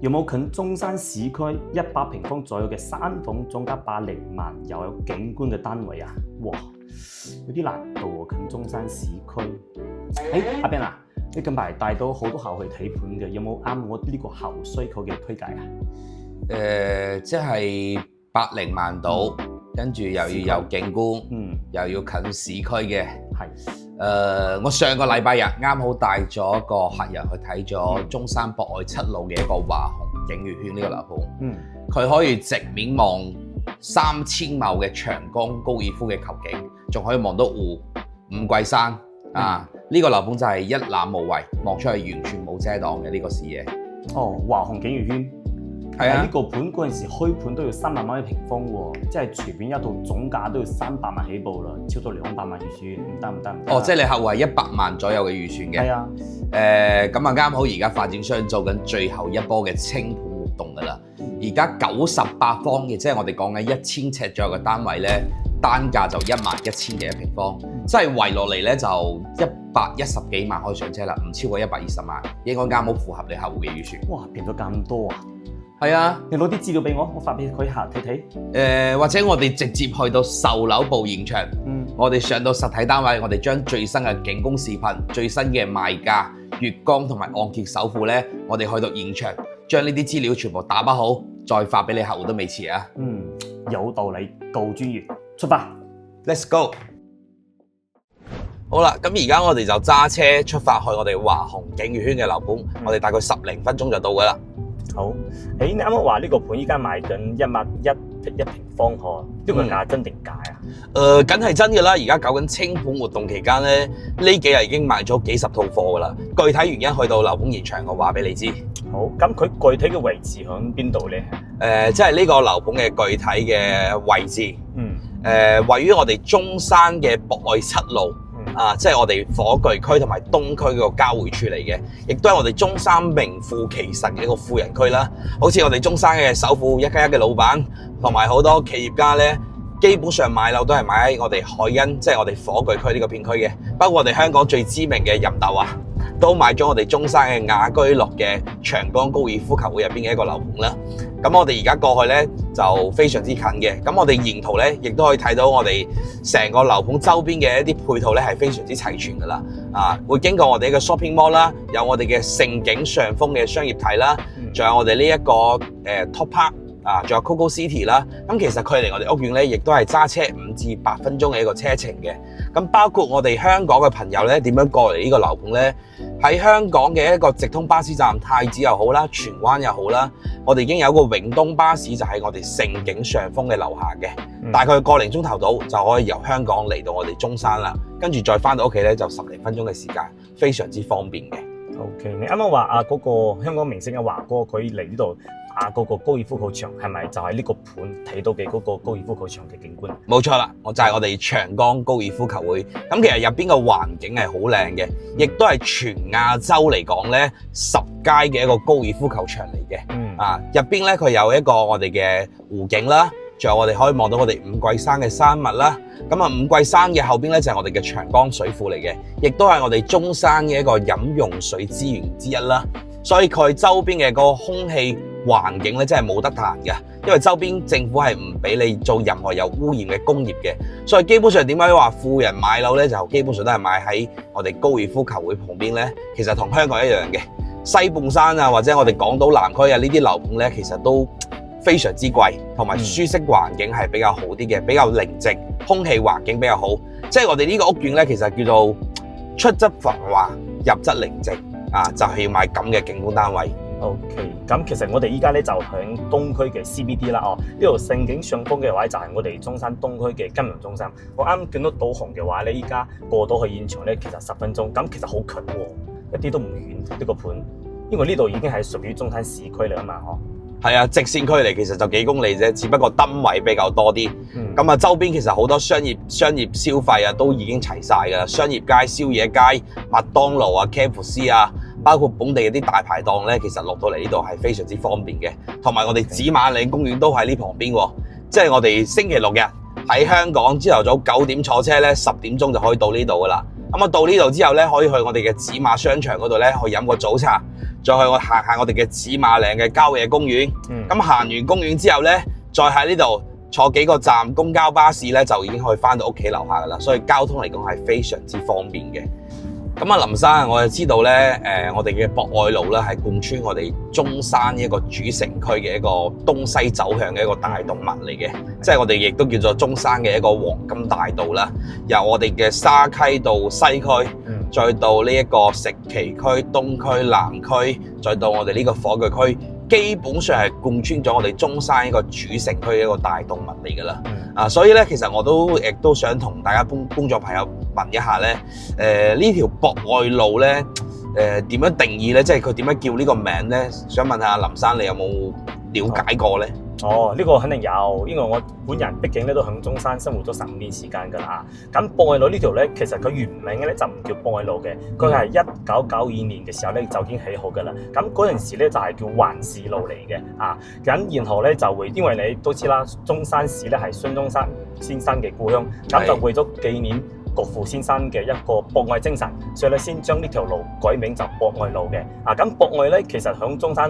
有冇近中山市區100平方左右嘅3房總價100萬又有景觀嘅單位啊？哇，有啲難度喎，近中山市區。阿 Ben 啊，你近排帶到好多客去睇盤嘅，有冇啱我呢個後需求嘅推介啊？即係100萬到，跟住又要有景觀，又要近市區嘅。係。我上個禮拜日啱好帶咗個客人去睇咗中山博愛7路嘅一個華鴻景悅軒呢個樓盤。佢可以直面望3000畝嘅長江高爾夫嘅球景，仲可以望到湖、五桂山。呢個樓盤就係一覽無遺，望出去完全冇遮擋嘅呢個視野。哦，華鴻景悅軒。係啊，呢個盤嗰陣時開盤都要3萬蚊一平方喎，即係隨便一套總價都要300萬起步啦，超過200萬預算，唔得。哦，即係你客戶係100萬左右嘅預算嘅。係啊。咁啊啱好而家發展商做緊最後一波嘅清盤活動㗎啦。而家98方嘅，即係我哋講緊1000尺左右嘅單位咧，單價就11000嘅一平方，即係圍落嚟咧就110幾萬可以上車啦，唔超過120萬，應該啱好符合你客戶嘅預算。哇，變咗咁多啊！係啊，你攞啲資料俾我發俾佢下睇睇。或者我哋直接去到售樓部現場，我哋上到實體單位，我哋將最新嘅景觀視頻、最新嘅賣價、月光同埋按揭首付咧，我哋去到現場，將呢啲資料全部打包好，再發俾你客戶都未遲啊。有道理，夠專業，出發 ，Let's go。好啦，咁而家我哋就揸車出發去我哋華鴻景悅軒嘅樓盤，我哋大概10零分鐘就到噶啦。好，你啱啱話呢個盤依家賣緊1萬一平方嗬，呢個價真定假啊？梗係真嘅啦！而家搞緊清盤活動期間咧，呢幾日已經賣咗幾十套貨噶啦。具體原因去到樓盤現場，我話俾你知。好，咁佢具體嘅位置喺邊度咧？即係呢個樓盤嘅具體嘅位置。位於我哋中山嘅博愛7路。即係我哋火炬區同埋東區嗰個交匯處嚟嘅，亦都係我哋中山名副其實嘅一個富人區啦。好似我哋中山嘅首富1+1嘅老闆，同埋好多企業家咧，基本上買樓都係買喺我哋海欣，即係我哋火炬區呢個片區嘅。包括我哋香港最知名嘅任豆啊，都買咗我哋中山嘅雅居樂嘅長江高爾夫球會入邊嘅一個樓盤啦。咁我哋而家過去咧就非常之近嘅，咁我哋沿途咧亦都可以睇到我哋成個樓盤周邊嘅一啲配套咧係非常之齊全噶啦。會經過我哋嘅 shopping mall 啦，有我哋嘅盛景上風嘅商業體啦，仲有我哋呢一個Top Park。仲有 Coco City 啦，咁其實距離我哋屋苑咧，亦都係揸車5至8分鐘嘅一個車程嘅。咁包括我哋香港嘅朋友咧，點樣過嚟呢個樓盤咧？喺香港嘅一個直通巴士站太子又好啦，荃灣又好啦，我哋已經有一個永東巴士就喺我哋盛景上風嘅樓下嘅，大概個零鐘頭到就可以由香港嚟到我哋中山啦，跟住再翻到屋企咧就10零分鐘嘅時間，非常之方便嘅。OK， 你啱啱話嗰個香港明星華哥佢嚟呢度打嗰個高爾夫球場，係咪就係呢個盤睇到嘅嗰個高爾夫球場嘅景觀？冇錯啦，就係我哋長江高爾夫球會。咁其實入邊個環境係好靚嘅，亦都係全亞洲嚟講咧10佳嘅一個高爾夫球場嚟嘅。入邊咧佢有一個我哋嘅湖景啦。仲有我哋可以望到我哋五桂山嘅山脈啦，咁五桂山嘅後邊咧就係我哋嘅長江水庫嚟嘅，亦都係我哋中山嘅一個飲用水資源之一啦。所以佢周邊嘅個空氣環境咧真係冇得彈嘅，因為周邊政府係唔俾你做任何有污染嘅工業嘅，所以基本上點解話富人買樓咧就基本上都係買喺我哋高爾夫球會旁邊咧，其實同香港一樣嘅西半山啊或者我哋港島南區啊呢啲樓盤咧其實都非常之貴，同埋舒適環境係比較好啲嘅，比較寧靜，空氣環境比較好。即係我哋呢個屋苑咧，其實叫做出則繁華，入則寧靜就係要買咁嘅景觀單位。OK， 咁其實我哋依家咧就喺東區嘅 CBD 啦。呢度盛景上風嘅話就係我哋中山東區嘅金融中心。我啱見到導航嘅話咧，依家過到去現場咧，其實10分鐘，咁其實好近喎，一啲都唔遠呢個盤，因為呢度已經係屬於中山市區嚟啊嘛，係啊，直線距離其實就幾公里啫，只不過燈位比較多啲。咁周邊其實好多商業消費都已經齊晒㗎啦，商業街、宵夜街、麥當勞啊、KFC 啊，包括本地嗰啲大排檔咧，其實落到嚟呢度係非常之方便嘅。同埋我哋紫馬嶺公園都喺呢旁邊喎，即係我哋星期六日喺香港朝頭早9點坐車咧，10點鐘就可以到呢度㗎啦。咁啊到呢度之後咧，可以去我哋嘅紫馬商場嗰度咧去飲個早茶，再去行下我哋嘅紫馬嶺嘅郊野公園。咁行完公園之後咧，再喺呢度坐幾個站公交巴士咧，就已經可以翻到屋企樓下噶啦。所以交通嚟講係非常之方便嘅。咁啊，林生，我就知道咧，我哋嘅博愛路咧係貫穿我哋中山一個主城區嘅一個東西走向嘅一個大動脈嚟嘅，即係我哋亦都叫做中山嘅一個黃金大道啦。由我哋嘅沙溪到西區，再到呢一個石岐區、東區、南區，再到我哋呢個火炬區，基本上係貫穿咗我哋中山一個主城區嘅一個大動脈嚟㗎啦。所以咧，其實我亦都想同大家工作朋友問一下咧，呢條博愛路咧，點樣定義咧？即係佢點樣叫呢個名咧？想問下林生，你有冇了解過咧？呢個肯定有，因為我本人畢竟咧都喺中山生活咗15年時間㗎啦。咁博愛路呢條咧，其實佢原名咧就唔叫博愛路嘅，佢係1992年嘅時候咧就已經起好㗎啦。咁嗰陣時咧就係叫環市路嚟嘅啊。咁然後咧就會，因為你都知啦，中山市咧係孫中山先生嘅故鄉，咁就為咗紀念國父先生嘅一個博愛精神，所以咧先將呢條路改名就博愛路嘅。咁博愛咧其實喺中山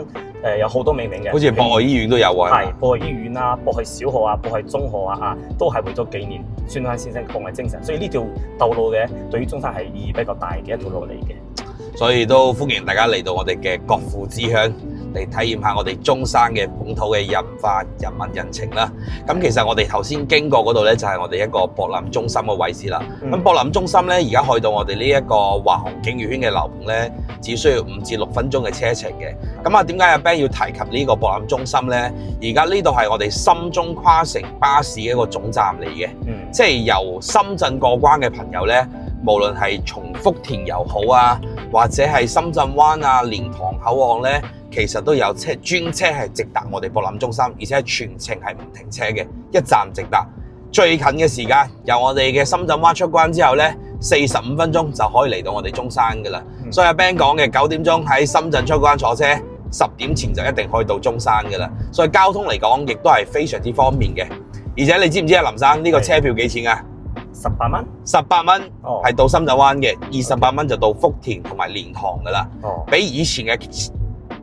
有好多命名嘅，好似博愛醫院都有啊。係博愛醫院啊，博愛小學啊，博愛中學啊，都係為咗紀念孫中山先生嘅博愛精神。所以呢條道路嘅對於中山係意義比較大嘅一條路嚟嘅。所以都歡迎大家嚟到我哋嘅國父之鄉，嚟體驗下我哋中山嘅本土嘅人化、人民人情啦。咁其實我哋頭先經過嗰度咧，就係我哋一個博覽中心嘅位置啦。咁博覽中心咧，而家去到我哋呢一個華雄景悅圈嘅樓盤咧，只需要5至6分鐘嘅車程嘅。咁啊，點解阿 Ben 要提及呢個博覽中心咧？而家呢度係我哋深中跨城巴士嘅一個總站嚟嘅，即係由深圳過關嘅朋友咧，無論係從福田又好啊，或者係深圳灣啊、蓮塘口岸咧，其實都有專車係直達我哋博覽中心，而且係全程係唔停車嘅，一站直達。最近嘅時間，由我哋嘅深圳灣出關之後咧，45分鐘就可以嚟到我哋中山噶啦。所以阿 Ben 講嘅9點鐘喺深圳出關坐車，10點前就一定可以到中山噶啦。所以交通嚟講，亦都係非常之方便嘅。而且你知唔知啊，林生呢個車票幾錢啊？18蚊，18蚊係到深圳灣嘅，28蚊就到福田同埋蓮塘噶啦。比以前嘅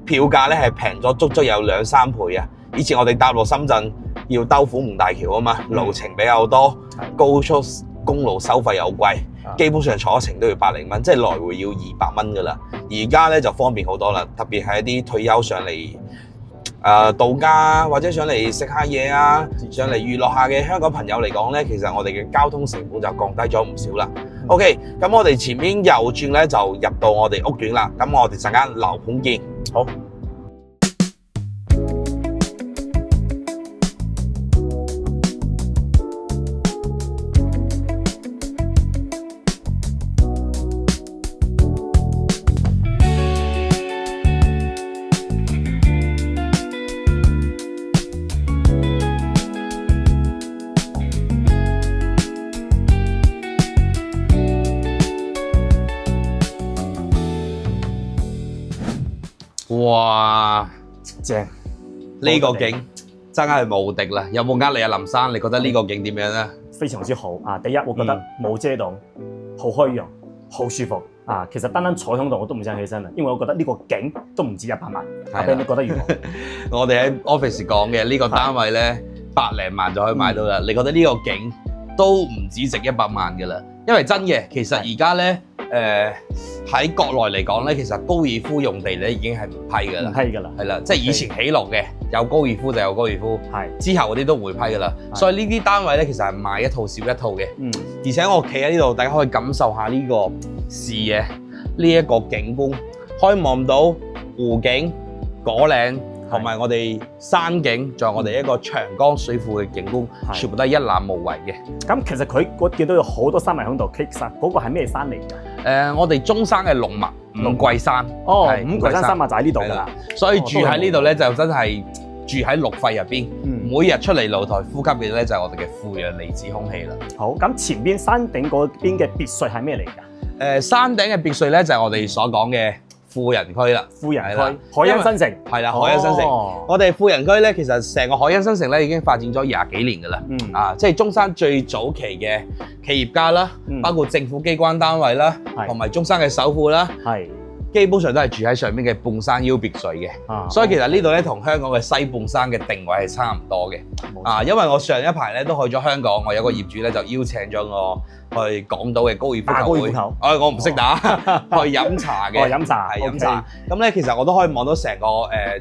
票價咧係平咗足足有2-3倍啊！以前我哋搭落深圳要兜虎門大橋啊嘛，路程比較多，高速公路收費又貴，基本上坐一程都要百零蚊，即係來回要200蚊噶啦。而家咧就方便好多啦，特別係一啲退休上嚟度假或者上嚟食下嘢啊，上嚟娛樂下嘅香港朋友嚟講咧，其實我哋嘅交通成本就降低咗唔少啦。OK， 咁我哋前面右轉咧就入到我哋屋苑啦。咁我哋陣間樓盤見。好。哇，正！呢個景真係無敵啦！有冇呃你啊，林生？你覺得呢個景點樣咧？非常之好啊！第一，我覺得冇遮擋，好開揚，好舒服啊！其實單單坐喺度我都唔想起身啦，因為我覺得呢個景都唔止100萬。阿 Ben，你覺得如何？我哋喺 office 講嘅呢個單位咧，100零萬就可以買到啦。你覺得呢個景都唔止值100萬㗎啦？因為真嘅，其實而家咧喺國內嚟講咧，其實高爾夫用地咧已經係唔批㗎啦，係啦，即係以前起落嘅有高爾夫就有高爾夫，之後嗰啲都回批㗎啦。所以呢啲單位咧其實係買一套少一套嘅，而且我企喺呢度，大家可以感受下呢個視野，呢一個景觀，可以望到湖景、果嶺同埋我哋山景，仲有我哋一個長江水庫嘅景觀，全部都係一覽無遺嘅。咁其實我見到有好多山脈喺度，其實嗰個係咩山嚟㗎？我哋中山嘅龍脈五桂山，五桂山山脈就喺呢度㗎啦。所以住喺呢度咧，就真係住喺綠肺入邊，每日出嚟露台呼吸嘅咧就係我哋嘅富氧離子空氣啦。好，咁前邊山頂嗰邊嘅別墅係咩嚟㗎？山頂嘅別墅咧就係我哋所講嘅富人區啦，富人係啦區，海欣新城係啦，海欣新城。哦我哋富人區咧，其實成個海欣新城咧已經發展咗20幾年㗎啦。即係中山最早期嘅企業家啦，包括政府機關單位啦，同埋中山嘅首富啦，基本上都係住喺上面嘅半山腰別墅嘅。所以其實呢度咧同香港嘅西半山嘅定位係差唔多嘅。因為我上一排咧都去咗香港，我有個業主咧就邀請咗我去港島嘅高爾夫球會。我唔識打，去飲茶嘅。飲茶係飲茶。咁咧其實我都可以望到成個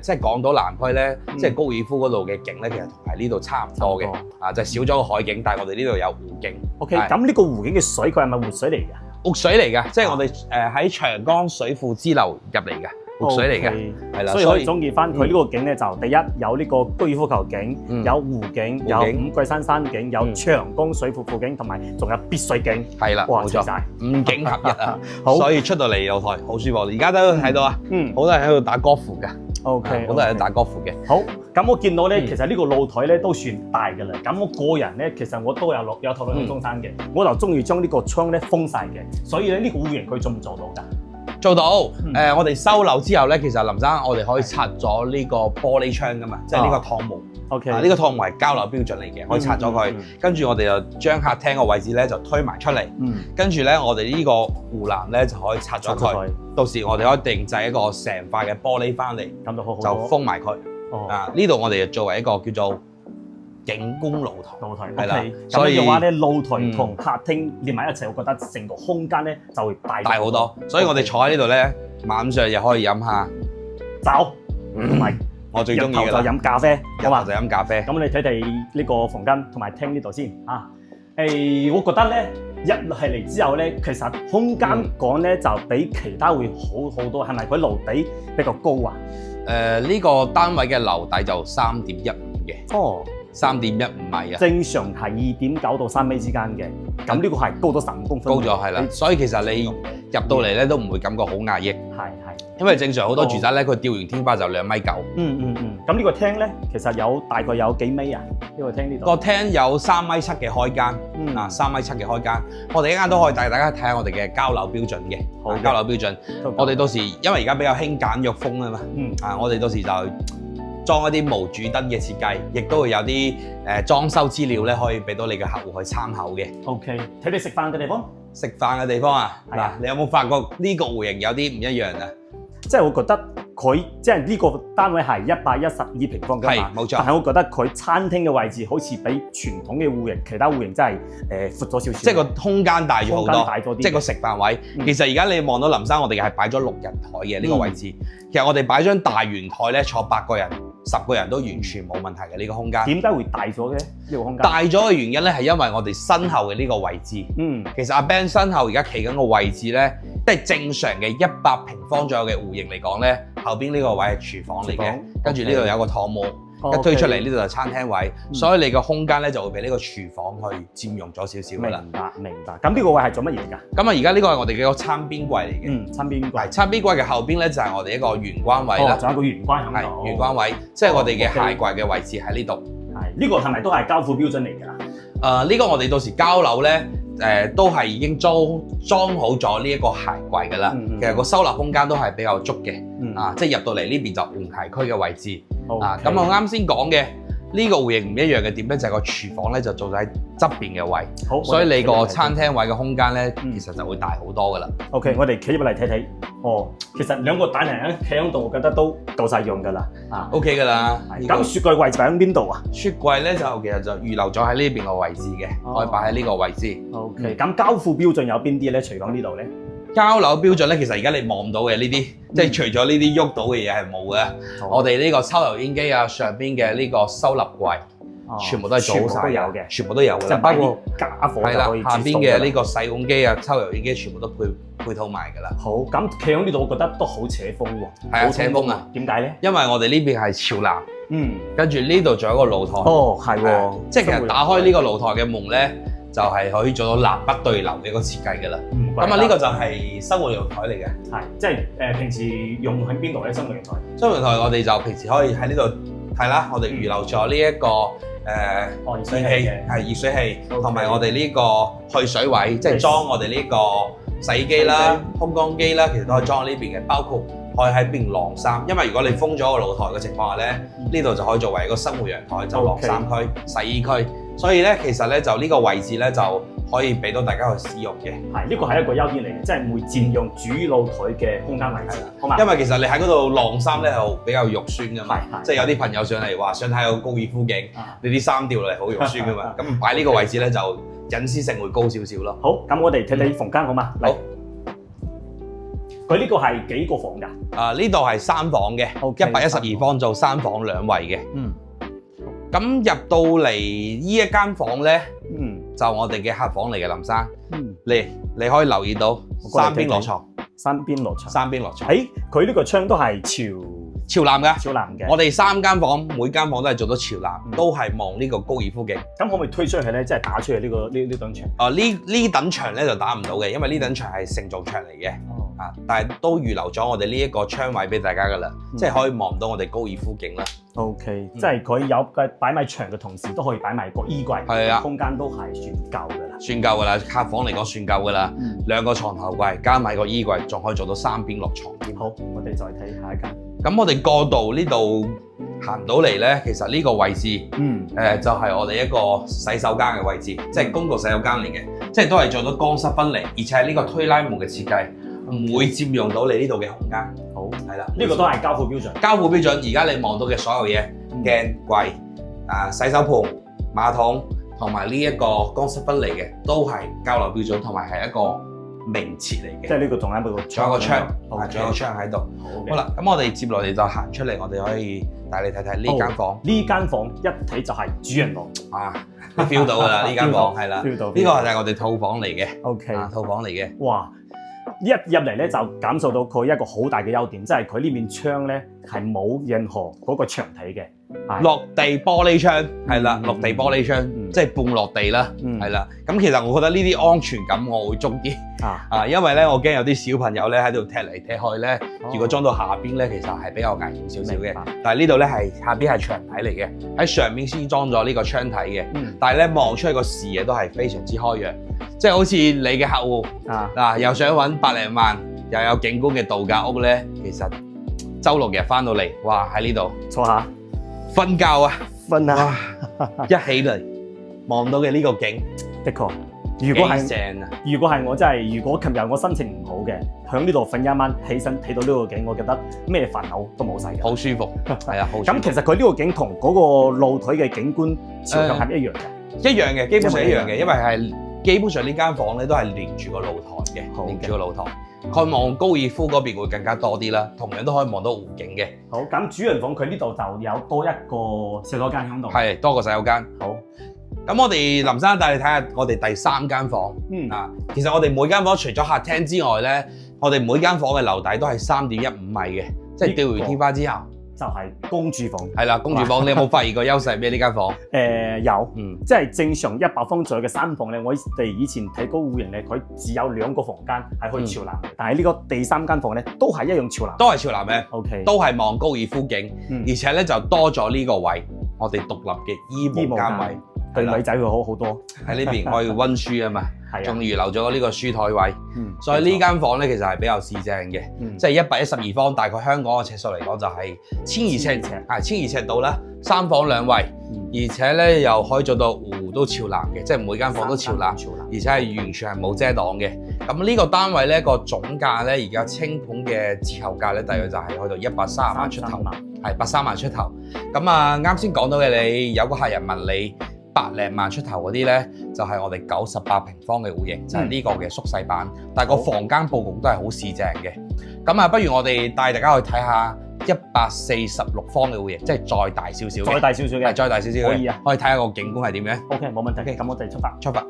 即係港島南區咧，即係高爾夫嗰度嘅景咧，其實同係呢度差唔多嘅。就少咗個海景，但係我哋呢度有湖景。OK，咁呢個湖景嘅水佢係咪活水嚟㗎？活水嚟㗎，即係我哋喺長江水庫支流入嚟嘅活水嚟嘅，係啦。所以可以總結翻佢呢個景咧，就第一有呢個高爾夫球景，有湖景，有五桂山山景，有長江水庫景，同埋仲有別墅景。係啦，冇錯，五景合一啊！所以出到嚟露台好舒服。而家都睇到啊，好多人喺度打高爾夫㗎。OK， 好多人喺度打高爾夫嘅。好，咁我見到咧，其實呢個露台咧都算大㗎啦。咁我個人咧，其實我都有頭去中山嘅，我就中意將呢個窗咧封晒嘅。所以咧呢個戶型佢做唔做到㗎？做到。我哋收樓之後咧，其實林生我哋可以拆咗呢個玻璃窗㗎嘛，即係呢個趟幕。OK，呢個趟幕係交樓標準嚟嘅，可以拆咗佢。跟住我哋就將客廳個位置咧就推埋出嚟。跟住咧我哋呢個護欄咧就可以拆咗佢。到時我哋可以定製一個成塊嘅玻璃翻嚟，咁就好好，就封埋佢。呢度我哋就作為一個叫做景觀露台，係啦。所以嘅話咧，露台同客廳連埋一齊，我覺得成個空間咧就會大好多。所以我哋坐喺呢度咧，晚上又可以飲下酒，同埋我最中意嘅啦，就飲咖啡，好嘛？就飲咖啡。咁我哋睇睇呢個房間同埋廳呢度先啊。我覺得咧，一係嚟之後咧，其實空間講咧就比其他會好好多，係咪？佢樓底比較高啊？呢個單位嘅樓底就3.15嘅。哦，3.15米啊。正常係2.9到3米之間嘅，咁呢個係高咗15公分。高咗係啦，所以其實你入到嚟咧都唔會感覺好壓抑。係。因為正常好多住宅咧，佢吊完天花就2.9米。咁呢個廳咧，其實大概有幾米啊？呢個廳呢度個廳有3.7米嘅開間，3.7米嘅開間。我哋一間都可以帶大家睇下我哋嘅交樓標準嘅。好，交樓標準。我哋到時因為而家比較興簡約風啊嘛。我哋到時就裝一啲無主燈嘅設計，亦都會有啲裝修資料咧，可以俾到你嘅客戶去參考嘅。OK， 睇你食飯嘅地方。食飯嘅地方啊，嗱，你有冇發覺呢個戶型有啲唔一樣啊？即係我覺得佢即係呢個單位係112平方㗎嘛，冇錯。但係我覺得佢餐廳嘅位置好似比傳統嘅戶型、其他戶型真係闊咗少少。即係個空間大咗好多，大咗啲。即係個食飯位。其實而家你望到林生，我哋係擺咗6人台嘅呢個位置。其實我哋擺張大圓台咧，坐8個人、10個人都完全冇問題嘅呢個空間。點解會大咗嘅呢個空間？大咗嘅原因咧係因為我哋身後嘅呢個位置。其實阿 Ben 身後而家企緊個位置咧，即係正常嘅100平方左右嘅戶型嚟講咧，後邊呢個位係廚房嚟嘅，跟住呢度有個趟幕，一推出嚟呢度就餐廳位，所以你個空間咧就會俾呢個廚房去佔用咗少少㗎啦。明白。咁呢個位係做乜嘢㗎？咁啊，而家呢個係我哋嘅一個餐邊櫃嚟嘅。餐邊櫃。餐邊櫃嘅後邊咧就係我哋一個玄關位啦。仲有個玄關喺度。係玄關位，即係我哋嘅鞋櫃嘅位置喺呢度。係。呢個係咪都係交付標準嚟㗎？呢個我哋到時交樓咧。都係已經裝好咗呢一個鞋櫃㗎啦。其實個收納空間都係比較足嘅。即係入到嚟呢邊就換鞋區嘅位置。咁我啱先講嘅呢個戶型唔一樣嘅點咧，就係個廚房咧就做喺側邊嘅位。好，所以你個餐廳位嘅空間咧，其實就會大好多㗎啦。OK， 我哋企入嚟睇睇。其實2個大人企喺度，我覺得都夠晒用㗎啦。OK 㗎啦。咁雪櫃位置喺邊度啊？雪櫃咧就其實就預留咗喺呢邊個位置嘅，可以擺喺呢個位置。OK，咁交付標準有邊啲咧？除咗呢度咧？交樓標準咧，其實而家你望到嘅呢啲，即係除咗呢啲喐到嘅嘢係冇嘅。我哋呢個抽油煙機啊，上邊嘅呢個收納櫃，全部都係做好晒嘅，全部都有嘅。即係包括家伙就可以。下邊嘅呢個洗碗機啊、抽油煙機，全部都配套埋㗎啦。好，咁企喺呢度，我覺得都好扯風喎。係啊，扯風啊！點解咧？因為我哋呢邊係朝南，跟住呢度仲有一個露台。係喎，即係其實打開呢個露台嘅門咧，就係可以做到南北對流嘅一個設計㗎啦。咁啊，呢個就係生活陽台嚟嘅。係，即係平時用喺邊度咧？生活陽台。生活陽台我哋就平時可以喺呢度睇啦。我哋預留咗呢一個熱水器，係熱水器，同埋我哋呢個去水位，即係裝我哋呢個洗衣機啦、烘乾機啦，其實都可以裝喺呢邊嘅，包括可以喺邊晾衫。因為如果你封咗個露台嘅情況下咧，呢度就可以作為一個生活陽台，就晾衫區、洗衣區。所以咧，其實咧就呢個位置咧就可以俾到大家去使用嘅。係，呢個係一個優點嚟嘅，即係唔會佔用主露台嘅空間位置。好嘛？因為其實你喺嗰度晾衫咧係比較肉酸㗎嘛，即係有啲朋友上嚟話想睇個高爾夫景，你啲衫掉落嚟好肉酸㗎嘛。咁擺呢個位置咧就隱私性會高少少咯。好，咁我哋睇睇房間好嘛？好。佢呢個係幾個房㗎？呢度係3房嘅，112方做3房2衛嘅。咁入到嚟呢一間房咧，就我哋嘅客房嚟嘅，林生。你可以留意到三邊落床，三邊落床。佢呢個窗都係朝南㗎。朝南嘅。我哋3間房，每間房都係做到朝南，都係望呢個高爾夫景。咁可唔可以推出去咧？即係打出去呢棟牆？呢棟牆咧就打唔到嘅，因為呢棟牆係承重牆嚟嘅。但係都預留咗我哋呢一個窗位俾大家㗎啦，即係可以望到我哋高爾夫景啦。OK，即係佢有嘅擺埋牆嘅同時，都可以擺埋個衣櫃，係啊，空間都係算夠㗎啦。算夠㗎啦，客房嚟講算夠㗎啦。2個床頭櫃加埋個衣櫃，仲可以做到3邊落床。好，我哋再睇下一間。咁我哋過到呢度行到嚟咧，其實呢個位置，就係我哋一個洗手間嘅位置，即係公共洗手間嚟嘅，即係都係做到乾濕分離，而且係呢個推拉門嘅設計。唔會佔用到你呢度嘅空間。好，係啦，呢個都係交付標準。交付標準，而家你望到嘅所有嘢，鏡櫃、洗手盆、馬桶同埋呢一個乾濕分離嘅，都係交流標準，同埋係一個名詞嚟嘅。即係呢個仲有一個窗，仲有個窗喺度。好啦，咁我哋接落嚟就行出嚟，我哋可以帶你睇睇呢間房。呢間房一睇就係主人房，feel 到㗎啦，呢間房係啦，呢個就係我哋套房嚟嘅。OK，套房嚟嘅。哇！一入嚟咧就感受到佢一個好大嘅優點，即係佢呢面窗咧係冇任何嗰個牆體嘅，落地玻璃窗係啦，落地玻璃窗，即係半落地啦，係啦。咁其實我覺得呢啲安全感我會足啲因為咧我驚有啲小朋友咧喺度踢嚟踢去咧，如果裝到下邊咧，其實係比較危險少少嘅。但係呢度咧係下邊係牆體嚟嘅，喺上面先裝咗呢個窗體嘅，但係咧望出去個視野都係非常之開揚。即係好似你嘅客戶又想揾100零萬又有景觀嘅度假屋咧，其實周6日翻到嚟，哇喺呢度坐下瞓覺啊，瞓啊，一起嚟望到嘅呢個景，的確，如果係正啊！如果係我真係，如果琴日我心情唔好嘅，喺呢度瞓一晚，起身睇到呢個景，我覺得咩煩惱都冇晒嘅，好舒服，係啊，好舒服。咁其實佢呢個景同嗰個露台嘅景觀朝向係咪一樣嘅？一樣嘅，基本上一樣嘅，因為係。基本上呢間房咧都係連住個露台嘅，連住個露台，看望高爾夫嗰邊會更加多啲啦。同樣都可以望到湖景嘅。好，咁主人房佢呢度就有多一個洗手間喺度，係多個洗手間。好，咁我哋林生帶你睇下我哋第3間房。其實我哋每間房除咗客廳之外咧，我哋每間房嘅樓底都係3.15米嘅，即係吊回天花之後。就係公主房，係啦，公主房你有冇發現個優勢咩？呢間房？有，即係正常100方左右嘅3房咧，我哋以前睇高戶型咧，佢只有2個房間係可以朝南嘅，但係呢個第3間房咧都係一樣朝南，都係朝南嘅 ，OK， 都係望高爾夫景，而且咧就多咗呢個位，我哋獨立嘅醫務間位，對女仔會好好多，喺呢邊可以溫書啊嘛。仲預留咗呢個書台位，所以呢間房咧其實係比較市正嘅，即係112方，大概香港嘅尺數嚟講就係1200尺，1200尺度啦，3房2衛，而且咧又可以做到湖都朝南嘅，即係每間房都朝南，而且係完全係冇遮擋嘅。咁呢個單位咧個總價咧而家清盤嘅折後價咧大約就係去到130萬出頭，係130萬出頭。咁啊啱先講到嘅你有個客人問你100零萬出頭嗰啲咧，就係我哋98平方嘅戶型，就係呢個嘅縮細版，但係個房間佈局都係好市正嘅。咁啊，不如我哋帶大家去睇下146方嘅戶型，即係再大少少嘅，再大少少嘅，再大少少嘅，可以啊，可以睇下個景觀係點樣。OK， 冇問題。咁我哋出發。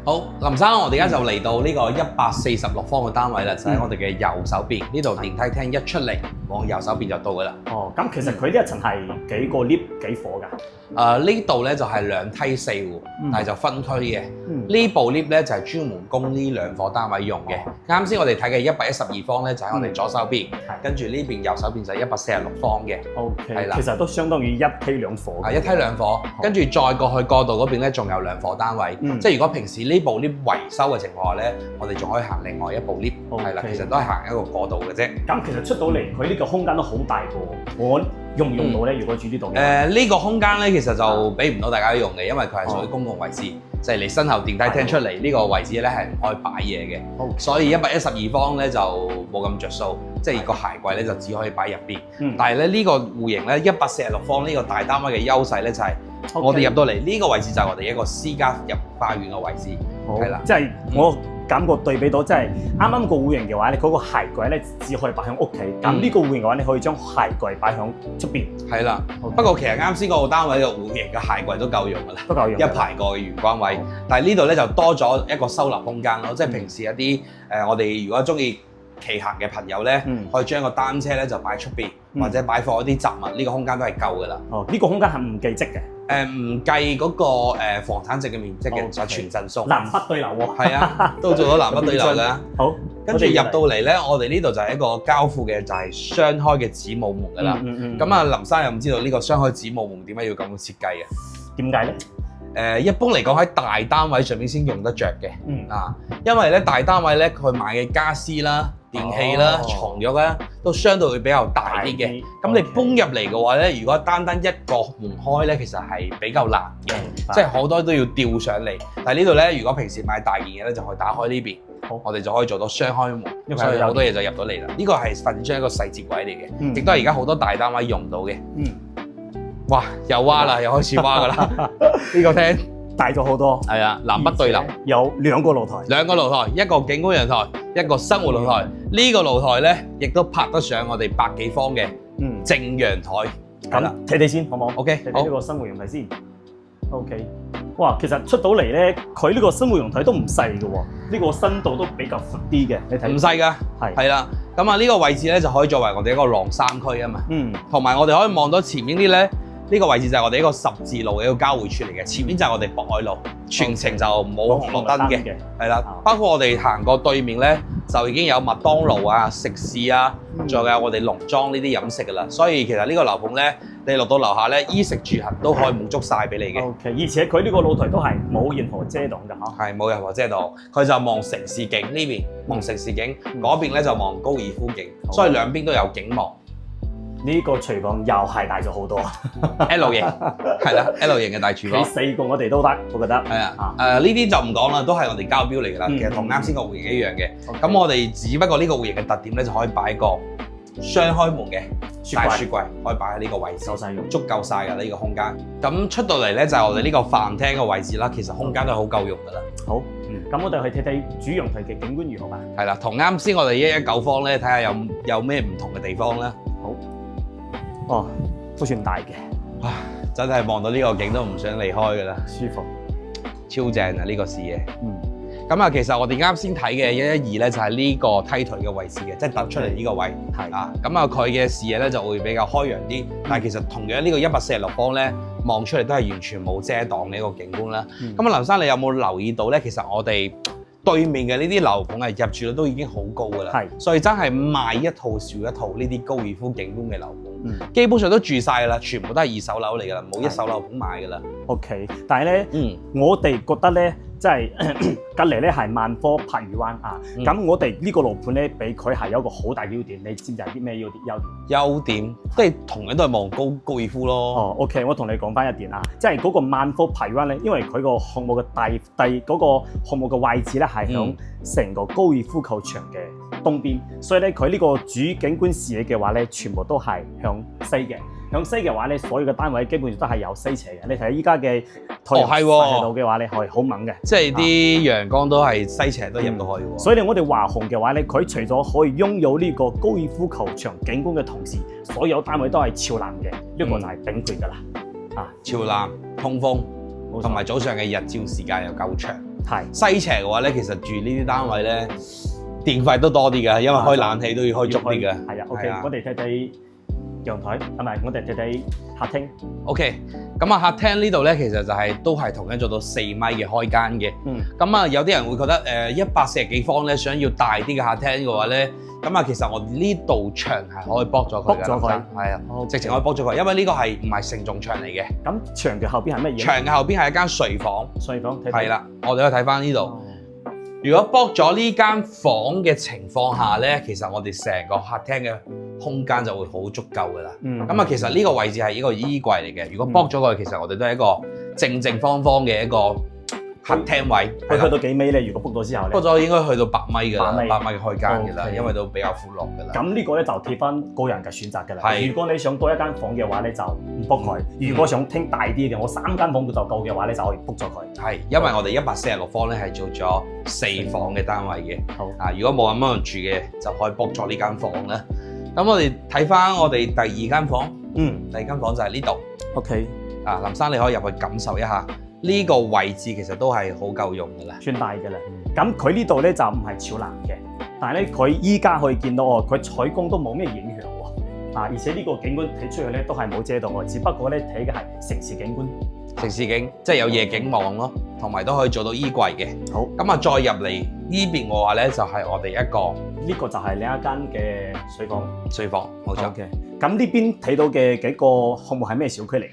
好，林生，我哋而家就嚟到呢個146方嘅單位啦，就喺我哋嘅右手邊。呢度電梯廳一出嚟，往右手邊就到噶啦。咁其實佢呢一層係幾個 lift 幾伙㗎？呢度咧就係2梯4戶，但係就分區嘅。呢部 lift 咧就係專門供呢2伙單位用嘅。啱先我哋睇嘅112方咧就喺我哋左手邊，跟住呢邊右手邊就係146方嘅。OK，係啦，其實都相當於1梯2伙。1梯2伙，跟住再過去過道嗰邊咧仲有2伙單位。即係如果平時呢呢部 lift 維修嘅情況下咧，我哋仲可以行另外一部 lift， 係啦，其實都係行一個過渡嘅啫。咁其實出到嚟，佢呢個空間都好大個，我用唔用到咧？如果住呢度嘅？呢個空間咧，其實就俾唔到大家用嘅，因為佢係屬於公共位置，就係你身後電梯廳出嚟呢個位置咧係唔可以擺嘢嘅，所以112方咧就冇咁着數，即係個鞋櫃咧就只可以擺入邊。但係咧呢個戶型咧146方呢個大單位嘅優勢咧就係我哋入到嚟呢個位置就係我哋一個私家入花園嘅位置，係啦，即係我感覺對比到，即係啱啱個戶型嘅話咧，嗰個鞋櫃咧只可以擺喺屋企，咁呢個戶型嘅話，你可以將鞋櫃擺喺出邊。係啦，不過其實啱先嗰個單位嘅戶型嘅鞋櫃都夠用㗎啦，都夠用，一排個嘅玄關位。但係呢度咧就多咗一個收納空間咯，即係平時一啲我哋如果中意騎行嘅朋友咧，可以將個單車咧就擺出邊，或者擺放一啲雜物，呢個空間都係夠㗎啦。呢個空間係唔計積嘅。唔計嗰個房產值嘅面積嘅，就全陣數。南北對流喎。係啊，都做到南北對流㗎。好，跟住入到嚟咧，我哋呢度就係一個交付嘅，就係雙開嘅子母門㗎啦。咁啊，林生又唔知道呢個雙開子母門點解要咁設計嘅？點解咧？一般嚟講喺大單位上面先用得着嘅。因為咧大單位咧佢買嘅家私啦、電器啦、床褥啦，都相對會比較大啲嘅。咁你搬入嚟嘅話咧，如果單一個門開咧，其實係比較難嘅，即係好多都要吊上嚟。但係呢度咧，如果平時買大件嘢咧，就可以打開呢邊，我哋就可以做到雙開門，所以好多嘢就入到嚟啦。呢個係發展出一個細節位嚟嘅，亦都係而家好多大單位用到嘅。哇！又挖啦，又開始挖㗎啦！呢個廳大咗好多，係啊，南北對流，有兩個露台，一個景觀陽台，一個生活露台。呢個露台咧，亦都拍得上我哋100幾方嘅正陽台。咁睇睇先，好唔好 ？OK， 睇睇呢個生活陽台先。OK， 哇，其實出到嚟咧，佢呢個生活陽台都唔細嘅喎，呢個深度都比較闊啲嘅。你睇唔細㗎，係啦。咁啊，呢個位置咧就可以作為我哋一個晾衫區啊嘛。同埋我哋可以望到前面啲咧。呢個位置就係我哋一個十字路嘅一個交匯處嚟嘅，前面就係我哋博愛路，全程就冇紅綠燈嘅，係啦。包括我哋行過對面咧，就已經有麥當勞啊、食肆啊，仲有我哋農莊呢啲飲食噶啦。所以其實呢個樓盤咧，你落到樓下咧，衣食住行都可以滿足晒俾你嘅。OK， 而且佢呢個露台都係冇任何遮擋嘅嚇。係冇任何遮擋，佢就望城市景呢邊，望城市景嗰邊咧就望高爾夫景，所以兩邊都有景望。呢個廚房又係大咗好多 ，L 型係啦 ，L 型嘅大廚房，企4個我哋都得，我覺得係啊。呢啲就唔講啦，都係我哋交標嚟㗎啦。其實同啱先個戶型一樣嘅。咁我哋只不過呢個戶型嘅特點咧，就可以擺個雙開門嘅大雪櫃，可以擺喺呢個位置，足夠晒㗎呢個空間。咁出到嚟咧就係我哋呢個飯廳嘅位置啦，其實空間都好夠用㗎啦。好，咁我哋去睇睇主陽台嘅景觀如何吧。係啦，同啱先我哋119方咧，睇下有咩唔同嘅地方啦。好。哦，都算大嘅，哇！真係望到呢個景都唔想離開㗎啦，舒服，超正啊！呢個視野。咁啊，其實我哋啱先睇嘅112咧，就係呢個梯腿嘅位置嘅，即係突出嚟呢個位。係啊，咁啊，佢嘅視野咧就會比較開揚啲，但係其實同樣呢個146方咧，望出嚟都係完全冇遮擋嘅一個景觀啦。咁啊，林生你有冇留意到咧？其實我哋對面嘅呢啲樓盤入住率都已經好高㗎啦，所以真係賣一套少一套呢啲高爾夫景觀嘅樓盤。基本上都住晒㗎啦，全部都係2手樓嚟㗎啦，冇1手樓盤賣㗎啦。OK， 但係咧，我哋覺得咧，即係隔離咧係萬科柏魚灣啊。咁我哋呢個樓盤咧，比佢係有一個好大嘅優點，你知唔知係啲咩優點？優點即係同樣都係望高爾夫咯。哦，OK， 我同你講翻一點啊，即係嗰個萬科柏魚灣咧，因為佢個項目嘅嗰個項目嘅位置咧係響成個高爾夫球場嘅東邊，所以咧佢呢個主景觀視野嘅話咧，全部都係向西嘅。向西嘅話咧，所有嘅單位基本上都係有西斜嘅。你睇下依家嘅太陽曬到嘅話咧，係好猛嘅，即係啲陽光都係西斜都入到去嘅。所以咧，我哋華鴻嘅話咧，佢除咗可以擁有呢個高爾夫球場景觀嘅同時，所有單位都係朝南嘅，呢個就係頂配㗎啦。啊，朝南通風，同埋早上嘅日照時間又夠長。係西斜嘅話咧，其實住呢啲單位咧，電費都多啲㗎，因為開冷氣都要開足啲㗎。係啊 ，OK， 我哋睇睇陽台，係咪？我哋睇睇客廳。OK， 咁啊客廳呢度咧，其實就係都係同樣做到4米嘅開間嘅。咁啊有啲人會覺得140幾方咧，想要大啲嘅客廳嘅話咧，咁啊，其實我呢度牆係可以剝咗佢嘅，係啊，直情可以剝咗佢，因為呢個係唔係承重牆嚟嘅。咁牆嘅後邊係乜嘢？牆嘅後邊係一間睡房，係啦，我哋可以睇翻呢度。如果剝咗呢間房嘅情況下咧，其實我哋成個客廳嘅空間就會好足夠噶啦。咁啊，其實呢個位置係一個衣櫃嚟嘅。如果剝咗佢，其實我哋都係一個正方方嘅一個客廳位。佢去到幾米咧？如果 book 咗之後咧？ book 咗應該去到8米㗎啦，8米嘅開間㗎啦，因為都比較闊落㗎啦。咁呢個咧就貼翻個人嘅選擇㗎啦。如果你想多一間房嘅話咧，就唔 book 佢；如果想聽大啲嘅，我3間房就夠嘅話咧，就可以 book 咗佢。係，因為我哋146方咧係做咗4房嘅單位嘅。好啊，如果冇咁多人住嘅，就可以 book 咗呢間房啦。咁我哋睇翻我哋第2間房，第2間房就係呢度。OK。啊，林生你可以入去感受一下。呢個位置其實都係好夠用㗎啦，算大㗎啦。咁佢呢度咧就唔係朝南嘅，但係咧佢依家可以見到佢採光都冇咩影響喎。而且呢個景觀睇出去咧都係冇遮到喎，只不過咧睇嘅係城市景觀。城市景即係有夜景望咯，同埋都可以做到衣櫃嘅。好，咁啊再入嚟呢邊嘅話咧，就係我哋一個呢個就係另一間嘅水房。睡房冇錯嘅。咁呢邊睇到嘅幾個項目係咩小區嚟㗎？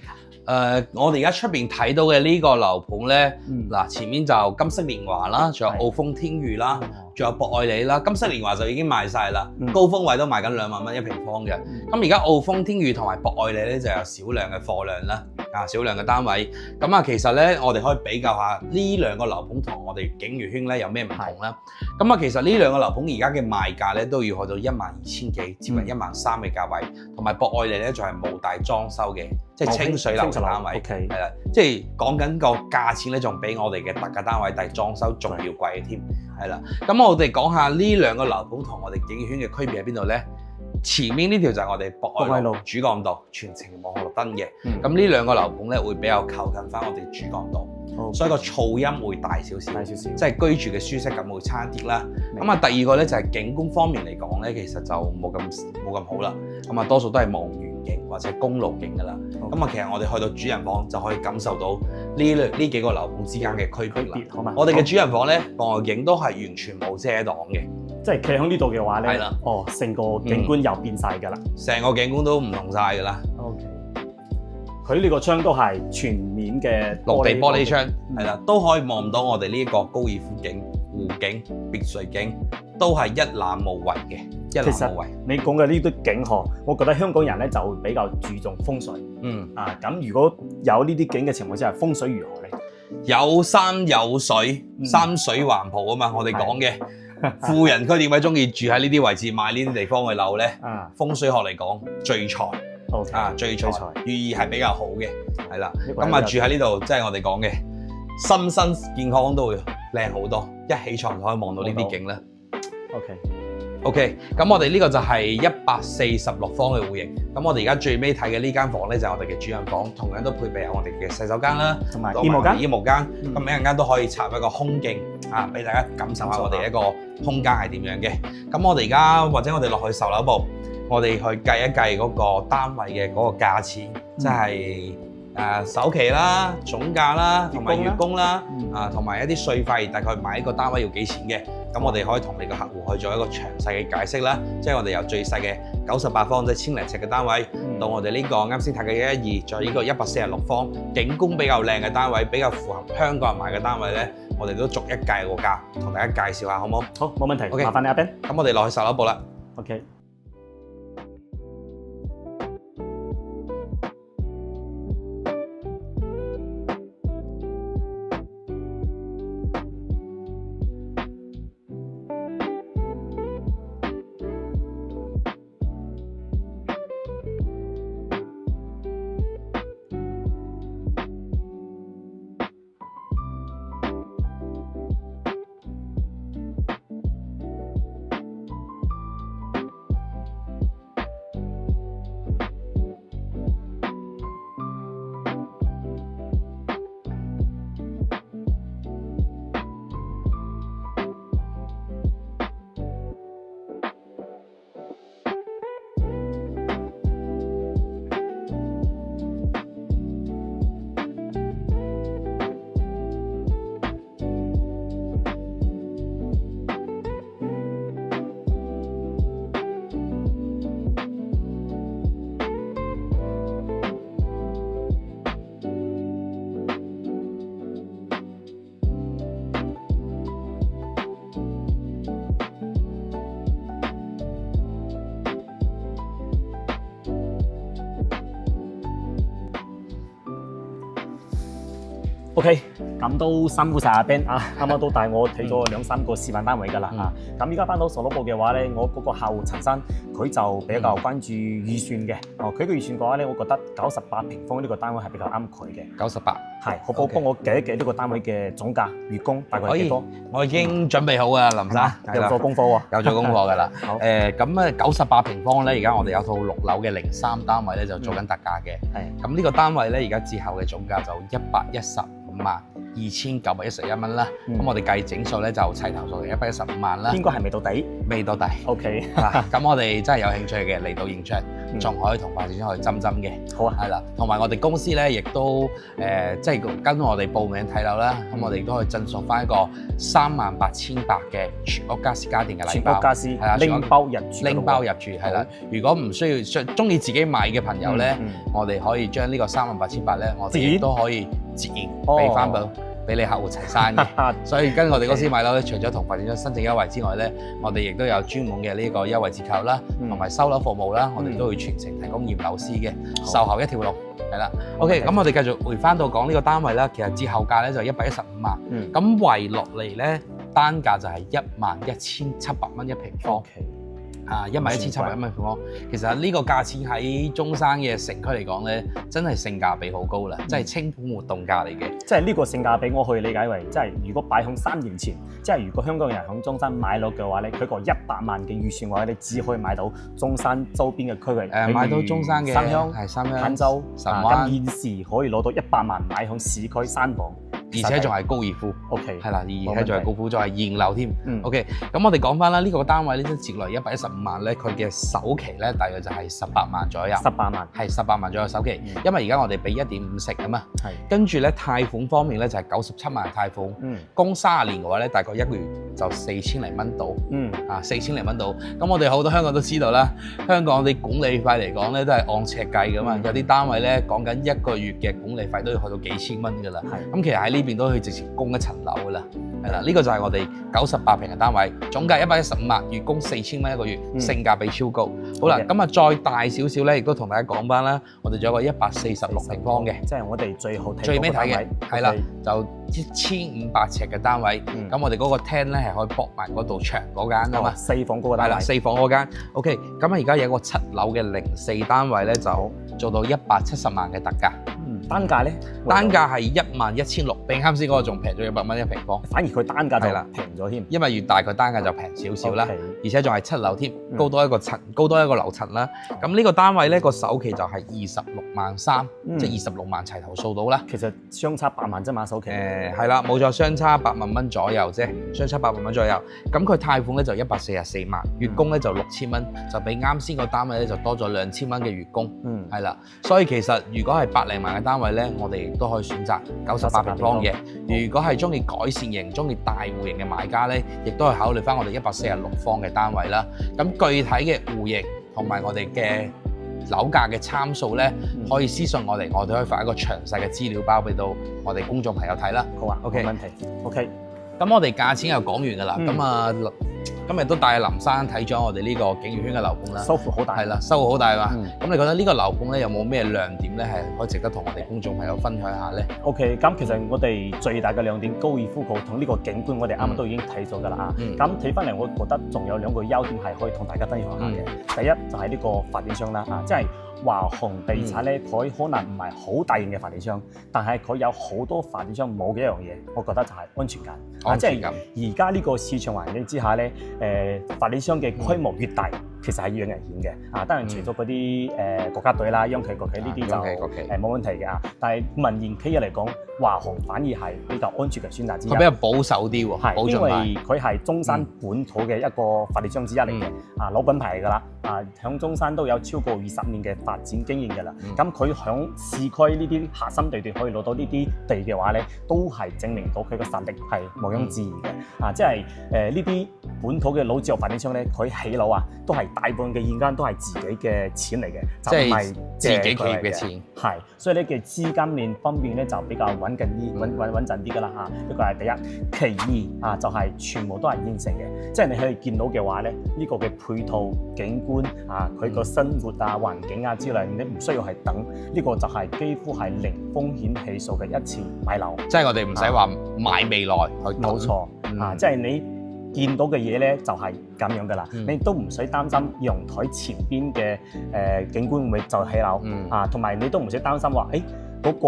我哋而家出邊睇到嘅呢個樓盤咧，嗱前面就金色年華啦，仲有澳豐天譽啦，仲有博愛里啦。金色年華就已經賣晒啦，高峰位都賣緊2萬蚊1平方嘅。咁而家澳豐天譽同埋博愛里咧就有少量嘅貨量啦，少量嘅單位。咁啊，其實咧我哋可以比較下呢兩個樓盤同我哋景娛圈咧有咩唔同啦。咁啊，其實呢兩個樓盤而家嘅賣價咧都要去到12000幾，接近13000嘅價位，同埋博愛里咧仲係冇大裝修嘅，即係清水樓嘅單位，係啦，即係講緊個價錢咧，仲比我哋嘅特價單位大裝修仲要貴嘅添，係啦。咁我哋講下呢兩個樓盤同我哋景娛圈嘅區別喺邊度咧？前面呢條就係我哋博愛路主幹道，全程望綠燈嘅。咁呢兩個樓盤咧會比較靠近翻我哋主幹道，所以個噪音會大少少，即係居住嘅舒適感會差啲啦。咁啊，第二個咧就係景觀方面嚟講咧，其實就冇咁好啦。咁啊，多數都係望遠景或者公路景噶啦。咁啊，其實我哋去到主人房就可以感受到呢幾個樓盤之間嘅區別啦。我哋嘅主人房咧，外景都係完全冇遮擋嘅。即係企喺呢度嘅話咧，成個景觀又變晒㗎啦，成個景觀都唔同晒㗎啦。OK，佢呢個窗都係全面嘅綠地玻璃窗，係啦，都可以望到我哋呢一個高爾夫景、湖景、別墅景，都係一覽無遺嘅。其實你講嘅呢啲景嗬，我覺得香港人咧就會比較注重風水。咁如果有呢啲景嘅情況之下，風水如何咧？有山有水，山水環抱啊嘛，我哋講嘅。富人區點解中意住喺呢啲位置買呢啲地方嘅樓咧？風水學嚟講，聚財聚財，寓意係比較好嘅，係啦。咁啊住喺呢度，即係我哋講嘅，身心健康都會靚好多。一起床就可以望到呢啲景啦。OK，咁我哋呢個就係146方嘅戶型。咁我哋而家最尾睇嘅呢間房咧，就係我哋嘅主人房，同樣都配備有我哋嘅洗手間啦，同埋衣帽間。咁一陣間都可以插一個空鏡俾大家感受下我哋一個空間係點樣嘅。咁我哋而家或者我哋落去售樓部，我哋去計一計嗰個單位嘅嗰個價錢，即係首期啦、總價啦、同埋月供啦，同埋一啲稅費，大概買一個單位要幾錢嘅。咁我哋可以同你個客戶去做一個詳細嘅解釋啦，即係我哋由最細嘅98方，即係1000零尺嘅單位，到我哋呢個啱先睇嘅112，再呢個146方，景觀比較靚嘅單位，比較符合香港人買嘅單位咧，我哋都逐一計個價，同大家介紹下，好唔好？好，冇問題。OK，麻煩你阿 Ben。咁我哋落去售樓部啦。OK。OK，咁都辛苦晒阿 Ben 啊，啱啱都帶我睇咗2、3個示範單位㗎啦啊！咁依家翻到所羅部嘅話咧，我嗰個客戶陳生佢就比較關注預算嘅。哦，佢嘅預算嘅話咧，我覺得98平方呢個單位係比較啱佢嘅。98係，可否幫我計一計呢個單位嘅總價月供大概係幾多？我已經準備好啊，林生，有做功課喎，有做功課㗎啦。好咁98平方咧，而家我哋有套6樓嘅03單位咧，就做緊特價嘅。係。咁呢個單位咧，而家折後嘅總價就1152911蚊啦。咁我哋計整數咧就齊頭數115萬啦。應該係未到底。未到底。OK。咁我哋真係有興趣嘅嚟到現場，仲可以同發展商去針嘅。好啊。係啦，同埋我哋公司咧，亦都即係跟我哋報名睇樓啦。咁我哋亦都可以贈送翻一個38800嘅全屋家私家電嘅禮包。全屋家私。係啦，拎包入住。拎包入住係啦。如果唔需要中意自己買嘅朋友咧，我哋可以將呢個38800咧，我哋亦都可以折現俾翻俾你客戶齊生嘅。所以跟我哋公司買樓咧，除咗同發展商申請優惠之外咧，我哋亦都有專門嘅呢個優惠折扣啦，同埋收樓服務啦，我哋都會全程提供驗樓師嘅，售後一條龍。係啦，OK，咁我哋繼續回翻到講呢個單位啦。其實折後價咧就115萬，咁圍落嚟咧單價就係11700蚊一平方。11700蚊一平方，其實呢個價錢喺中山嘅城區嚟講咧，真係性價比好高啦，即係清盤活動價嚟嘅。即係呢個性價比，我可以理解為，即係如果擺響3年前，即係如果香港人響中山買樓嘅話咧，佢個100萬嘅預算嘅話，你只可以買到中山周邊嘅區域，買到中山嘅三鄉、坦洲、神灣。咁現時可以攞到100萬買響市區3房。而且仲係高爾夫 ，OK， 係啦，而且仲係高爾夫，仲係現樓添，OK。咁我哋講翻啦，呢個單位呢，折落115萬咧，佢嘅首期咧大約就係18萬左右，18萬，係18萬左右首期，因為而家我哋俾1.5成啊嘛，係。跟住咧貸款方面咧就係97萬貸款，供30年嘅話咧，大概1個月就4000零蚊到，4000零蚊到。咁我哋好多香港都知道啦，香港啲管理費嚟講咧都係按尺計噶嘛，有啲單位咧講緊1個月嘅管理費都要去到幾千蚊噶啦，係。咁其實喺呢邊都可以直接供一層樓噶啦，係啦，呢個就係我哋98平嘅單位，總價115萬，月供4000蚊一個月，性價比超高。好啦，咁啊再大少少咧，亦都同大家講翻啦，我哋仲有個146平方嘅，即係我哋最尾睇嘅，係啦，就1500尺嘅單位。咁我哋嗰個廳咧係可以駁埋嗰道牆嗰間啊嘛，4房嗰個單位，係啦，4房嗰間。OK，咁啊而家有個7樓嘅04單位咧，就做到170萬嘅特價。單價咧？單價係11600，比啱先嗰個仲平咗100蚊一平方。反而佢單價就平咗添，因為越大佢單價就平少少啦，而且仲係7樓添，高多一個層，高多一個樓層啦。咁呢個單位咧個首期就係26萬3，即係26萬齊頭數到啦。其實相差8萬啫嘛，首期。係啦，冇錯，相差8萬蚊左右啫，相差8萬蚊左右。咁佢貸款咧就144萬，月供咧就6000蚊，就比啱先個單位咧就多咗2000蚊嘅月供。係啦，所以其實如果係百零萬嘅單位咧，我哋亦都可以選擇98平方嘅。如果係中意改善型、中意大戶型嘅買家咧，亦都係考慮翻我哋146方嘅單位啦。咁具體嘅戶型同埋我哋嘅樓價嘅參數咧，可以私信我哋，我哋可以發一個詳細嘅資料包俾到我哋公眾朋友睇啦。好啊，OK，冇問題。OK，咁我哋價錢又講完㗎啦。咁啊，今日都帶林生睇咗我哋呢個景園圈嘅樓盤啦，收穫好大，係啦，收穫好大嘛。咁你覺得呢個樓盤咧有冇咩亮點咧，係可以值得同我哋公眾朋友分享下咧 ？OK， 咁其實我哋最大嘅亮點，高爾夫球同呢個景觀，我哋啱啱都已經睇咗㗎啦。咁睇翻嚟，我覺得仲有2個優點係可以同大家分享下嘅。第一就係呢個發展商啦，即係華鴻地產咧，佢可能唔係好大型嘅發展商，但係佢有好多發展商冇嘅一樣嘢，我覺得就係安全感。即係而家呢個市場環境之下咧，發展商嘅規模越大，其實係越危險嘅。當然除咗嗰啲國家隊啦、央企、國企呢啲就冇問題嘅。但係民營企業嚟講，華鴻反而係比較安全嘅選擇之一。佢比較保守啲喎，係因為佢係中山本土嘅一個發展商之一嚟嘅，老品牌嚟㗎啦。響中山都有超過20年嘅發展經驗㗎啦。咁佢響市區呢啲核心地段可以攞到呢啲地嘅話咧，都係證明到佢嘅實力係毋庸置疑嘅。即係呢啲本土嘅老字號發展商咧，佢起樓都係大部分嘅現金都係自己嘅錢嚟嘅，即係就唔係自己企借佢嚟業嘅錢。係，所以呢嘅資金鏈方面咧就比較穩陣啲、穩陣啲㗎啦嚇。呢個係第一，其二啊就係全部都係現成嘅，即係你可以見到嘅話咧，呢個嘅配套景觀啊，佢個生活啊、環境啊之類，你唔需要係等，呢個就係幾乎係零風險係數嘅一次買樓。即係我哋唔使話買未來去等。冇錯啊，即係你見到嘅嘢咧就係咁樣㗎啦，你都唔使擔心陽台前邊嘅景觀會唔會就起樓啊，同埋你都唔使擔心話嗰個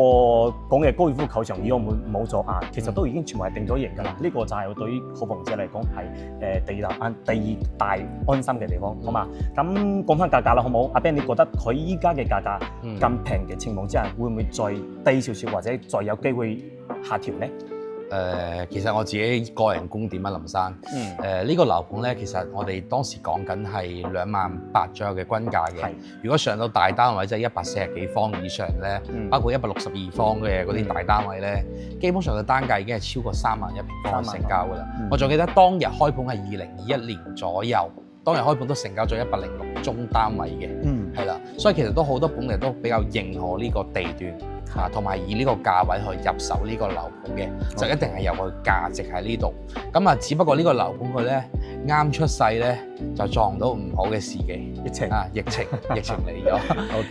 講嘅高爾夫球場如果冇咗啊，其實都已經全部係定咗型㗎啦。呢個就係對於購房者嚟講係第二大安心嘅地方，好嘛？咁講翻價格啦，好唔好？阿 Ben，你覺得佢依家嘅價格咁平嘅情況之下，會唔會再低少少，或者再有機會下調咧？其實我自己個人觀點啊，林生，呢個樓盤咧，其實我哋當時講緊係28000左右嘅均價嘅。如果上到大單位，即係140幾方以上咧，包括162方嘅嗰啲大單位咧，基本上嘅單價已經係超過3萬一平方成交㗎啦。我仲記得當日開盤係2021年左右，當日開盤都成交咗106宗單位嘅，係啦，所以其實都好多本地都比較認可呢個地段。同埋以呢個價位去入手呢個樓盤嘅，就一定係有個價值喺呢度。咁啊，只不過呢個樓盤佢咧啱出世咧，就撞到唔好嘅時機，疫情嚟咗。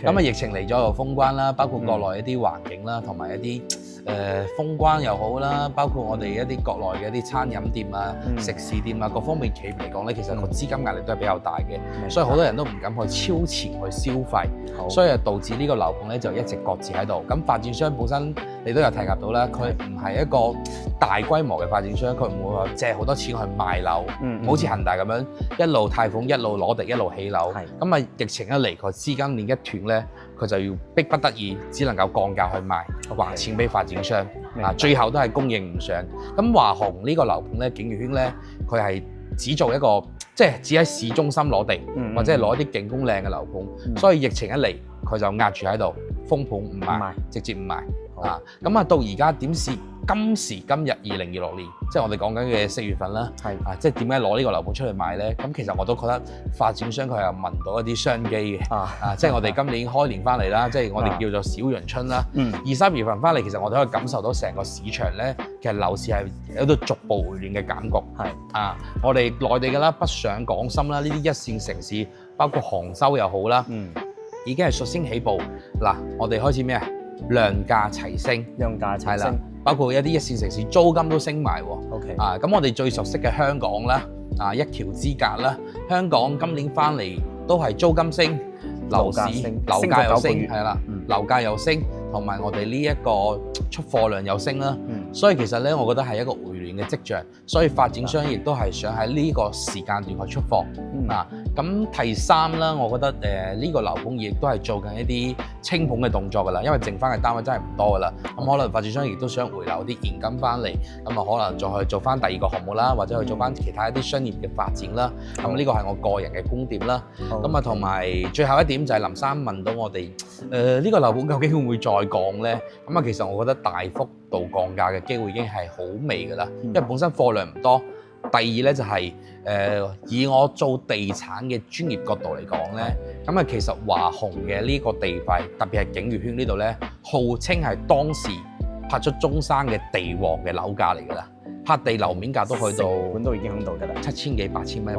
咁啊，疫情嚟咗就封關啦，包括國內一啲環境啦，同埋一啲封關又好啦，包括我哋一啲國內嘅一啲餐飲店啊、食肆店啊，各方面企業嚟講咧，其實個資金壓力都係比較大嘅，所以好多人都唔敢去超前去消費，所以就導致呢個樓盤咧就一直擱置喺度。咁發展商本身你都有提及到啦，佢唔係一個大規模嘅發展商，佢唔會話借好多錢去賣樓，好似恒大咁樣一路貸款一路攞地一路起樓。咁啊，疫情一嚟，佢資金鏈一斷咧，佢就要逼不得已，只能夠降價去賣，還錢俾發展商。最後都係供應唔上。咁華虹呢個樓盤咧，景悅軒咧，佢係只做一個即係只喺市中心攞地，或者係攞啲景觀靚嘅樓盤。所以疫情一嚟，佢就壓住喺度，封盤唔賣，直接唔賣。咁啊，到而家點試？今時今日2026年，即係我哋講緊嘅4月份啦。即係點解攞呢個樓盤出嚟賣咧？咁其實我都覺得發展商佢係聞到一啲商機嘅。即係我哋今年開年翻嚟啦，即係我哋叫做小陽春啦。2、3月份翻嚟，其實我哋可以感受到成個市場咧，其實樓市係有度逐步回暖嘅感覺。我哋內地㗎啦，北上廣深啦，呢啲一線城市，包括杭州又好啦，已經係率先起步。嗱，我哋開始咩啊？量價齊升，係啦，包括一啲一線城市租金都升埋喎。咁我哋最熟悉嘅香港啦，一橋之隔啦，香港今年翻嚟都係租金升，樓價又升，係啦，樓價又升，同埋我哋呢一個出貨量又升啦。所以其實咧，我覺得係一個回暖嘅跡象，所以發展商亦都係想喺呢個時間段去出貨。咁第三啦，我覺得呢個樓盤亦都係做緊一啲清盤嘅動作㗎啦，因為剩翻嘅單位真係唔多㗎啦。咁可能發展商亦都想回流啲現金翻嚟，咁啊可能再去做翻第二個項目啦，或者去做翻其他一啲商業嘅發展啦。咁呢個係我個人嘅觀點啦。咁啊同埋最後一點就係林生問到我哋呢個樓盤究竟會唔會再降咧？咁啊其實我覺得大幅度降價嘅機會已經係好微㗎啦，因為本身貨量唔多。第二咧就係以我做地產嘅專業角度嚟講咧，咁啊其實華虹嘅呢個地塊，特別係景悅軒呢度咧，號稱係當時拍出中山嘅地王嘅樓價嚟㗎啦，拍地樓面價都去到本都已經喺度㗎啦，7000幾8000蚊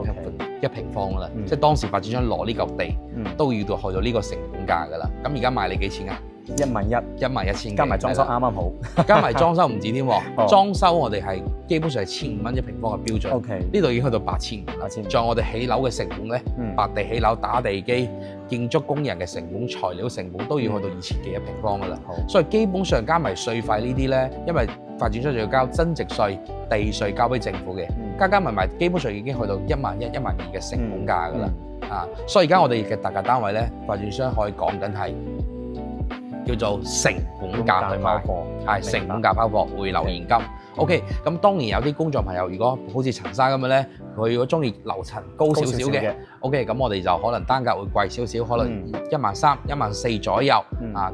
一平方㗎啦，即係當時發展商攞呢嚿地都要到去到呢個成本價㗎啦。咁而家賣你幾錢啊？11000，加埋裝修啱啱好，加埋裝修唔止添喎，裝修我哋係基本上係1500蚊一平方嘅標準，呢度已經去到8500啦。仲有我哋起樓嘅成本咧，白地起樓、打地基、建築工人嘅成本、材料成本都要去到2000幾一平方噶啦。所以基本上加埋稅費呢啲咧，因為發展商仲要交增值稅、地稅交俾政府嘅，加埋基本上已經去到11000、12000嘅成本價噶啦。所以而家我哋嘅大價單位咧，發展商可以講緊係叫做成本價去賣，係成本價拋貨，回流現金。OK， 咁當然有啲公眾朋友，如果好似陳生咁樣咧，佢如果中意樓層高少少嘅 ，OK， 咁我哋就可能單價會貴少少，可能13000、14000左右。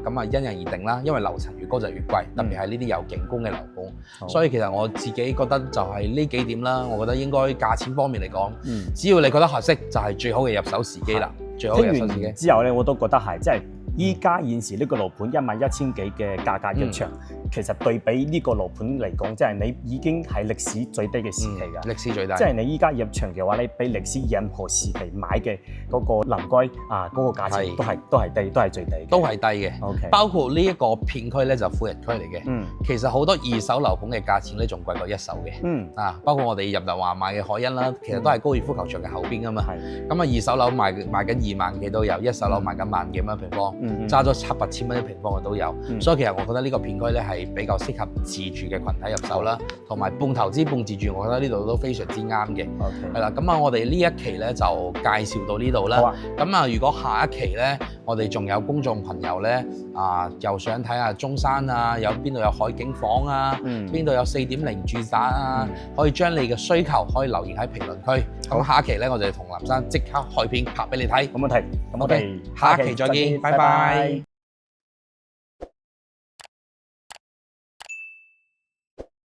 咁啊因人而定啦，因為樓層越高就越貴，特別係呢啲有景觀嘅樓盤。好所以其實我自己覺得就係呢幾點啦，我覺得應該價錢方面嚟講，只要你覺得合適，就係最好嘅入手時機啦。最好嘅入手時機。聽完之後咧，我都覺得係，即係依家現時呢個樓盤11000幾嘅價格一場，其實對比呢個樓盤嚟講，即係你已經係歷史最低嘅時期㗎。歷史最低。即係你依家入場嘅話，你比歷史任何時期買嘅嗰個臨街嗰個價錢都係低，都係最低嘅。都係低嘅。OK。包括呢一個片區咧就富人區嚟嘅。其實好多二手樓盤嘅價錢咧仲貴過一手嘅。包括我哋入嚟話買嘅海欣啦，其實都係高爾夫球場嘅後邊㗎嘛。咁啊，二手樓賣緊2萬幾都有，一手樓賣緊萬幾蚊平方。揸咗700千蚊一平方嘅都有，所以其實我覺得呢個片區咧係比較適合自住嘅群體入手啦，同埋半投資半自住，我覺得呢度都非常之啱嘅。係啦，咁啊，我哋呢一期咧就介紹到呢度啦。咁啊，如果下一期咧，我哋仲有公眾朋友咧又想睇下中山啊，有邊度有海景房啊，邊度有4.0住宅啊，可以將你嘅需求可以留言喺評論區。咁下一期咧，我哋同林生即刻開片拍俾你睇。咁問題，咁我哋下一期再見，拜拜。